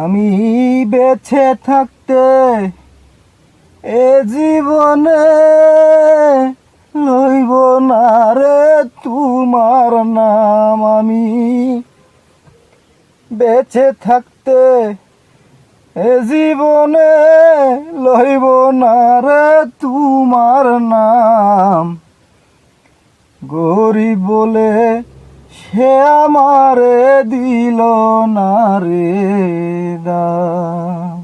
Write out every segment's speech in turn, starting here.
আমি বেঁচে থাকতে এ জীবনে লইব না রে তোমার নাম। আমি বেঁচে থাকতে এ জীবনে লইব না রে তোমার নাম। গরিব বলে সে আমারে দিল না রে দাম।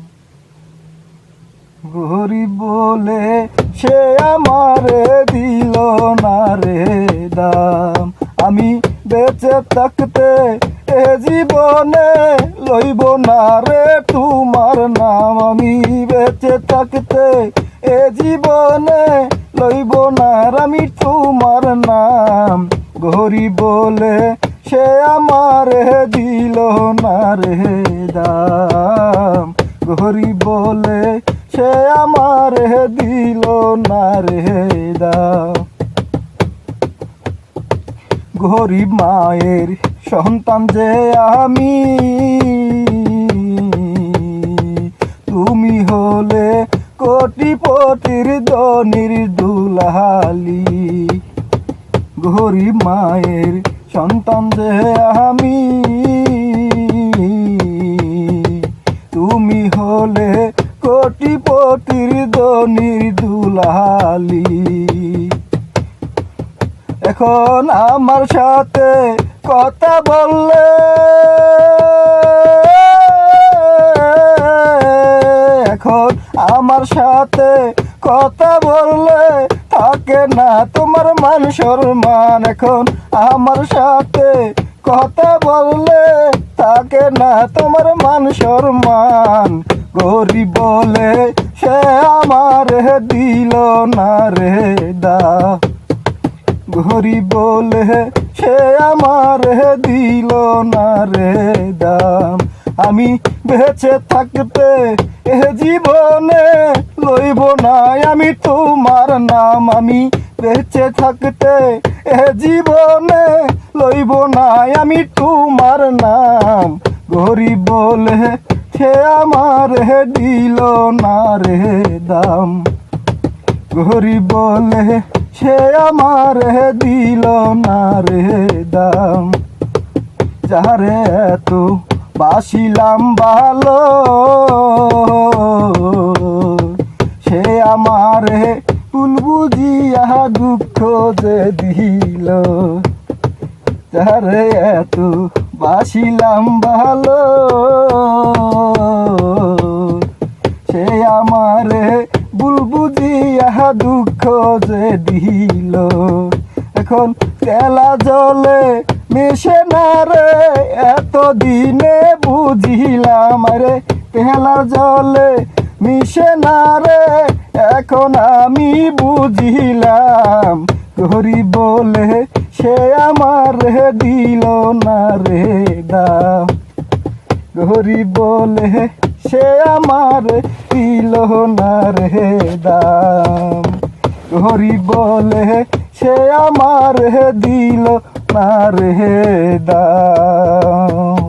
গরিব বলে সে আমারে দিল না রে দাম। আমি বেঁচে থাকতে এ জীবনে লইব না রে তোমার নাম। আমি বেঁচে থাকতে এ জীবনে লইব না আমি তোমার নাম। গরিব বলে সে আমারে দিল না রে দাম। গরিব বলে সে আমারে দিল না রে দাম। গরিব মায়ের সন্তান যে আমি, তুমি হলে কোটিপতির ধনির দুলালি। গরিব মায়ের সন্তান যে আমি, তুমি হলে কোটিপতির ধনির দুলালি। এখন আমার সাথে কথা বললে, এখন আমার সাথে কথা বললে থাকে না তোমার মান সম্মান। এখন আমার সাথে কথা বললে থাকে না তোমার মান সম্মান। গরিব বলে সে আমারে দিল না রে দাম। গরিব বলে সে আমারে দিল না রে দাম। আমি বেঁচে থাকতে এ জীবনে লইব না আমি তোমার নাম। আমি বেঁচে থাকতে এ জীবনে লইব না আমি তোমার নাম। গরিব বলে সে আমারে দিল না রে দাম। গরিব বলে সে আমারে দিল না রে দাম। যারে এত বাসিলাম ভালো, সে আমারে ভুল বুঝিয়া দুঃখ যে দিল। যারে এত বাসিলাম ভালো, সে আমারে ভুল বুঝিয়া দুঃখ যে দিল। এখন তেলা জলে মিশে না রে এত দিনে বুঝিলাম রে। তেলা জলে মিশে না রে এখন আমি বুঝিলাম। গরিব বলে সে আমারে দিল না রে দাম। গরিব বলে সে আমারে দিল না রে দাম। গরিব বলে সে আমারে দিল না রে দাম।